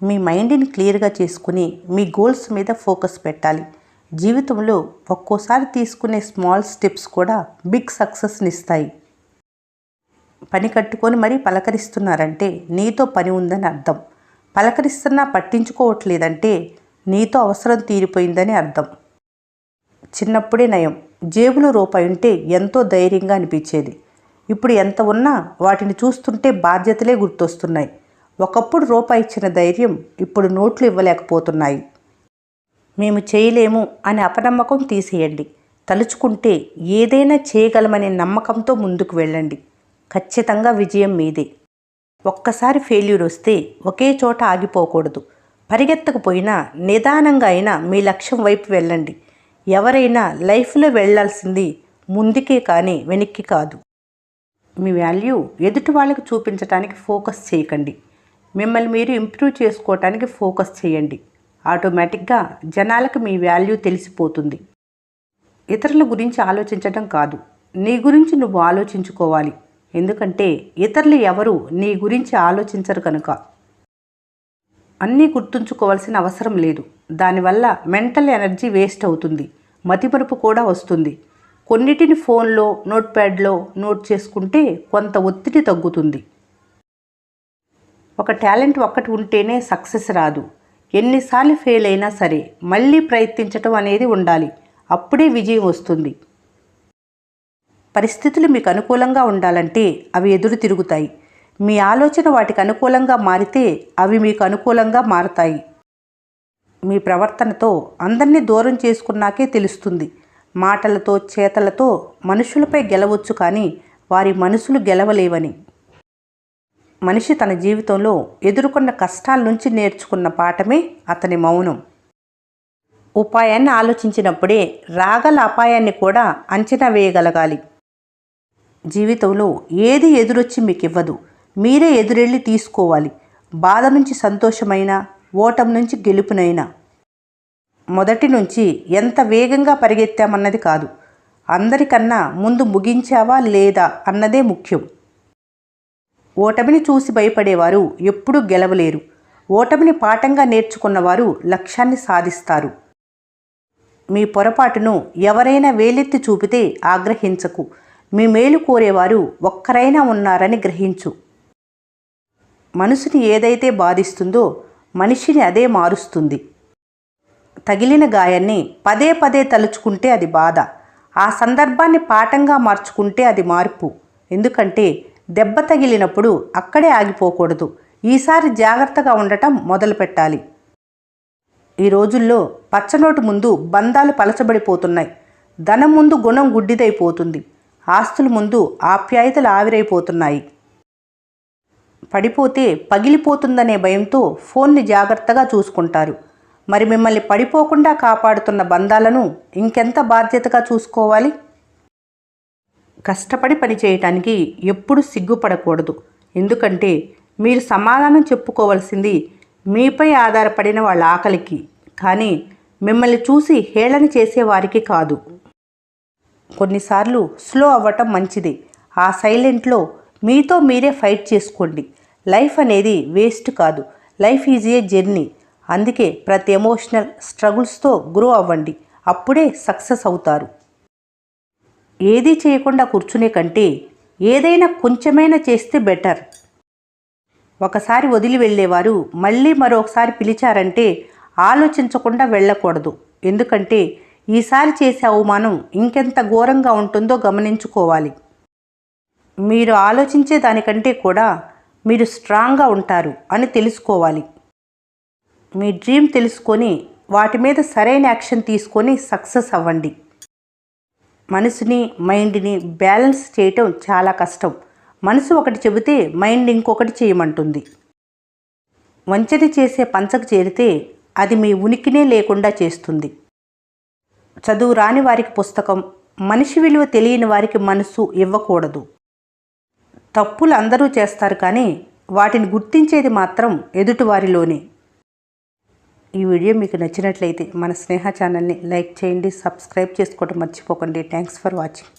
మీ మైండ్ని క్లియర్గా చేసుకుని మీ గోల్స్ మీద ఫోకస్ పెట్టాలి. జీవితంలో ఒక్కోసారి తీసుకునే స్మాల్ స్టెప్స్ కూడా బిగ్ సక్సెస్ని ఇస్తాయి. పని కట్టుకొని మరీ పలకరిస్తున్నారంటే నీతో పని ఉందని అర్థం. పలకరిస్తున్నా పట్టించుకోవట్లేదంటే నీతో అవసరం తీరిపోయిందని అర్థం. చిన్నప్పుడే నయం. జేబులో రూపాయి ఉంటే ఎంతో ధైర్యంగా అనిపించేది. ఇప్పుడు ఎంత ఉన్నా వాటిని చూస్తుంటే బాధ్యతలే గుర్తొస్తున్నాయి. ఒకప్పుడు రూపాయి ఇచ్చిన ధైర్యం ఇప్పుడు నోట్లు ఇవ్వలేకపోతున్నాయి. మేము చేయలేము అనే అపనమ్మకం తీసేయండి. తలుచుకుంటే ఏదైనా చేయగలమనే నమ్మకంతో ముందుకు వెళ్ళండి. ఖచ్చితంగా విజయం మీదే. ఒక్కసారి ఫెయిల్యూర్ వస్తే ఒకే చోట ఆగిపోకూడదు. పరిగెత్తకపోయినా నిదానంగా అయినా మీ లక్ష్యం వైపు వెళ్ళండి. ఎవరైనా లైఫ్లో వెళ్ళాల్సింది ముందుకే కానీ వెనక్కి కాదు. మీ వాల్యూ ఎదుటి వాళ్ళకి చూపించడానికి ఫోకస్ చేయకండి. మిమ్మల్ని మీరు ఇంప్రూవ్ చేసుకోవటానికి ఫోకస్ చేయండి. ఆటోమేటిక్గా జనాలకు మీ వాల్యూ తెలిసిపోతుంది. ఇతరుల గురించి ఆలోచించడం కాదు, నీ గురించి నువ్వు ఆలోచించుకోవాలి. ఎందుకంటే ఇతరులు ఎవరు నీ గురించి ఆలోచించరు కనుక. అన్నీ గుర్తుంచుకోవాల్సిన అవసరం లేదు. దానివల్ల మెంటల్ ఎనర్జీ వేస్ట్ అవుతుంది, మతిమరుపు కూడా వస్తుంది. కొన్నిటిని ఫోన్లో నోట్ప్యాడ్లో నోట్ చేసుకుంటే కొంత ఒత్తిడి తగ్గుతుంది. ఒక టాలెంట్ ఒక్కటి ఉంటేనే సక్సెస్ రాదు. ఎన్నిసార్లు ఫెయిల్ అయినా సరే మళ్ళీ ప్రయత్నించటం అనేది ఉండాలి. అప్పుడే విజయం వస్తుంది. పరిస్థితులు మీకు అనుకూలంగా ఉండాలంటే అవి ఎదురు తిరుగుతాయి. మీ ఆలోచన వాటికి అనుకూలంగా మారితే అవి మీకు అనుకూలంగా మారతాయి. మీ ప్రవర్తనతో అందరినీ దూరం చేసుకున్నాకే తెలుస్తుంది. మాటలతో చేతలతో మనుషులపై గెలవచ్చు కానీ వారి మనసులు గెలవలేవని. మనిషి తన జీవితంలో ఎదుర్కొన్న కష్టాల నుంచి నేర్చుకున్న పాఠమే అతని మౌనం. ఉపాయాన్ని ఆలోచించినప్పుడే రాగల అపాయాన్ని కూడా అంచనా వేయగలగాలి. జీవితంలో ఏది ఎదురొచ్చి మీకు ఇవ్వదు, మీరే ఎదురెళ్ళి తీసుకోవాలి. బాధ నుంచి సంతోషమైనా, ఓటమి నుంచి గెలుపునైనా. మొదటి నుంచి ఎంత వేగంగా పరిగెత్తామన్నది కాదు, అందరికన్నా ముందు ముగించావా లేదా అన్నదే ముఖ్యం. ఓటమిని చూసి భయపడేవారు ఎప్పుడూ గెలవలేరు. ఓటమిని పాఠంగా నేర్చుకున్నవారు లక్ష్యాన్ని సాధిస్తారు. మీ పొరపాటును ఎవరైనా వేలెత్తి చూపితే ఆగ్రహించకు. మీ మేలు కోరేవారు ఒక్కరైనా ఉన్నారని గ్రహించు. మనసుని ఏదైతే బాధిస్తుందో మనిషిని అదే మారుస్తుంది. తగిలిన గాయాన్ని పదే పదే తలుచుకుంటే అది బాధ. ఆ సందర్భాన్ని పాఠంగా మార్చుకుంటే అది మార్పు. ఎందుకంటే దెబ్బ తగిలినప్పుడు అక్కడే ఆగిపోకూడదు. ఈసారి జాగ్రత్తగా ఉండటం మొదలుపెట్టాలి. ఈ రోజుల్లో పచ్చనోటు ముందు బంధాలు పలచబడిపోతున్నాయి. ధనం ముందు గుణం గుడ్డిదైపోతుంది. ఆస్తుల ముందు ఆప్యాయతలు ఆవిరైపోతున్నాయి. పడిపోతే పగిలిపోతుందనే భయంతో ఫోన్ని జాగ్రత్తగా చూసుకుంటారు. మరి మిమ్మల్ని పడిపోకుండా కాపాడుతున్న బంధాలను ఇంకెంత బాధ్యతగా చూసుకోవాలి? కష్టపడి పని చేయటానికి ఎప్పుడు సిగ్గుపడకూడదు. ఎందుకంటే మీరు సమాధానం చెప్పుకోవాల్సింది మీపై ఆధారపడిన వాళ్ళ ఆకలికి, కానీ మిమ్మల్ని చూసి హేళన చేసేవారికి కాదు. కొన్నిసార్లు స్లో అవ్వటం మంచిది. ఆ సైలెంట్లో మీతో మీరే ఫైట్ చేసుకోండి. లైఫ్ అనేది వేస్ట్ కాదు, లైఫ్ ఈజ్ ఏ జర్నీ. అందుకే ప్రతి ఎమోషనల్ స్ట్రగుల్స్తో గ్రో అవ్వండి. అప్పుడే సక్సెస్ అవుతారు. ఏదీ చేయకుండా కూర్చునే కంటే ఏదైనా కొంచెమైనా చేస్తే బెటర్. ఒకసారి వదిలి వెళ్ళేవారు మళ్ళీ మరొకసారి పిలిచారంటే ఆలోచించకుండా వెళ్ళకూడదు. ఎందుకంటే ఈసారి చేసే అవమానం ఇంకెంత ఘోరంగా ఉంటుందో గమనించుకోవాలి. మీరు ఆలోచించే దానికంటే కూడా మీరు స్ట్రాంగ్గా ఉంటారు అని తెలుసుకోవాలి. మీ డ్రీమ్ తెలుసుకొని వాటి మీద సరైన యాక్షన్ తీసుకొని సక్సెస్ అవ్వండి. మనసుని మైండ్ని బ్యాలెన్స్ చేయటం చాలా కష్టం. మనసు ఒకటి చెబితే మైండ్ ఇంకొకటి చేయమంటుంది. వంచన చేసే పంచకు చేరితే అది మీ ఉనికినే లేకుండా చేస్తుంది. చదువు రాని వారికి పుస్తకం, మనిషి విలువ తెలియని వారికి మనసు ఇవ్వకూడదు. తప్పులు అందరూ చేస్తారు కానీ వాటిని గుర్తించేది మాత్రం ఎదుటివారిలోనే. ఈ వీడియో మీకు నచ్చినట్లయితే మన స్నేహ ఛానల్ని లైక్ చేయండి, సబ్స్క్రైబ్ చేసుకోవడం మర్చిపోకండి. Thanks for watching.